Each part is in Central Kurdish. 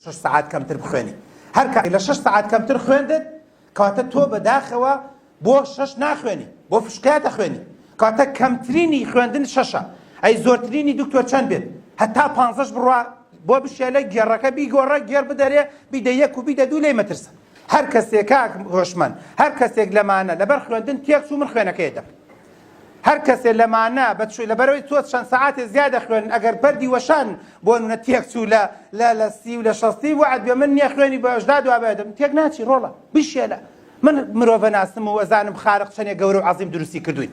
6 ساعات کەمتر بخوێنی هەر کاتی لە 6 ساعات کەمتر خوێندت کەواتە تۆ بەداخەوە بۆ 6 ناخوێنی بۆ فشکایەتە خوێنی کەواتە کەمترینی خوێندن 6ە ئەی زۆرترینی دکتۆر چەند بێت هەتا 15 بڕوا بۆ بشێلە گێڕەکە بیگۆڕە گێر بدەرێ بیدە 1 و بیدە 2 لێی مەترسە هەر کەسێک کاک هۆشمەند هەر کەسێک لەمانە لەبەر خوێندن تێکچوو من خوێنەکەی دەم هەر کەسێک لەمانە بەچووی لەبەرەوەی تۆ چەند سەعاتێ زیادە خوێن ئەگەر پەردی وەشان بۆ نونە تێکچوو لە 30 و لە 60 وعد بێ من نییە خوێنی بە 80 دوابێدەم تێک ناچی ڕۆڵە بشێلە من مرۆڤە ناسم و ئەزانم خارق چەندێک گەورە و عەزیم دروستی کردوین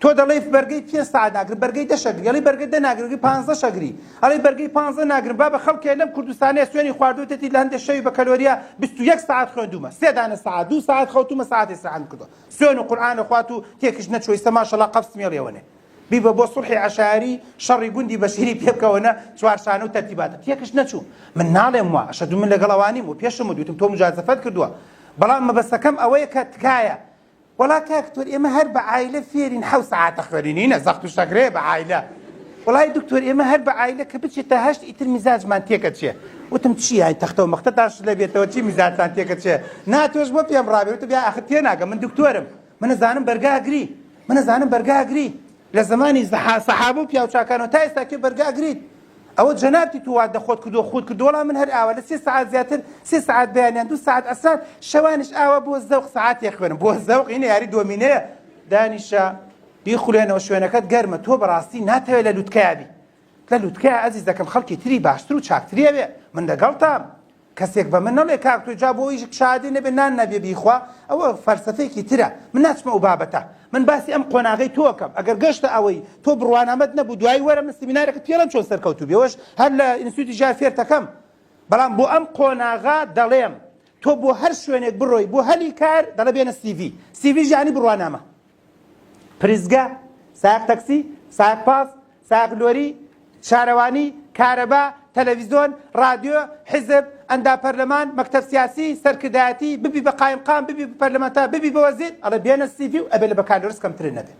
تۆ دەڵێ بەرگەی 5 ساعت ناگرم بەرگەی 10 ئەگری ئەڵێ بەرگەی 10 ناگرم 15 ئەگری ئەڵێ بەرگەی 15 ناگرم با بە خەڵکێ لەم کوردستانەیە سوێنی خواردوتێتی لە هەندێک شەوی بە کەلۆریا 21 ساعت خوێندومە 3 دانە ساعت 2 ساعت خەوتومە ساعتی ساعت کردووە سوێن و قورئان و خوات و تێکش نەچۆیستە ماشەڵڵا قەفس مێڵێوەنێ بیبە بۆ سوڵحی عەشایری شەڕی گوندی بەشیری پێ بکەوەنە چوارشانە و تەرتیباتە تێکش نەچوو من ناڵێم وا ئەشەدوو من لەگەڵ ئەوانیم و پێشم وتم تۆ مجازەفەت کردووە بەڵام مەبەستەکەم ئەوەیە کە تکایە وڵا کاکتۆر ئێمە هەر بە عایلە فێرین 7 ساعتە خوێنینە زەخت و شەکرێ بە عایلە وڵای دکتۆر ئێمە هەر بە عایلە کە بچێتە 8 ئیتر میزاجمان تێکە چێ وتم چی ئای تەختە و مەختەتاش لە بێتەوە چی میزاجتان تێکە چێ ناتۆش بۆ پێم ڕابێ وتم بیا ئەخ تێناگەم من دکتۆرم من ئەزانم بەرگاگری من ئەزانم بەرگاگری لە زمانی سەحابە و پیاوچاکانەوە تا ئێستا کێ بەرگاگریت ئەوە جەنابتی تو وا دەخۆت کردووە خۆت کردووە من هەر ئاوە لە 3 ساعت زیاتر 3 ساعت بەیانیان 2 ساعت ئەسان شەوانش ئاوە بۆ زەوق ساعتێک خوێنم بۆ زەوق ئینە یاری دۆمینەیە دانیشە بیخولێنەوە شوێنەکەت گەرمە تۆ بەڕاستی ناتەوێت لە لووتکەیابی لە لووتکەیە ئەزیز دەکەم خەڵکی تری باشتر و چاکتریە بێ من لەگەڵتام کەسێک بە من نەڵێ کاک تۆ جا بۆ ئیش شادی نەبێ نان نەبێ بیخوا ئەوە فەلسەفەیەکی ترە من ناچمە ئەو بابەتە من باسی ئەم قۆناغەی تۆکەم ئەگەر گەشتە ئەوەی تۆ بڕوانامەت نەبوو دوای وەرە من سیمینارێکت پێڵم چۆن سەرکەوتوو بێەوەش هەر لە ئینستیتوتی ژار فێرتەکەم بەڵام بۆ ئەم قۆناغا دەڵێم تۆ بۆ هەر شوێنێک بڕۆی بۆ هەلی کار دەڵێ بێنە CV ژانی بڕوانامە پرزگا سایق تەکسی سایق پاس سایق لۆری شارەوانی کارەبا تەلەڤیزۆن رادیۆ حیزب ئەندا پەرلەمان مەکتەب سیاسی سەرکردایەتی ببی بە قایمقام ببی بە پەرلەمانتار ببی بە وەزیر ئەڵێ بێنە CV و ئەبێ لە بەکاردەرس کەمترە نەبێ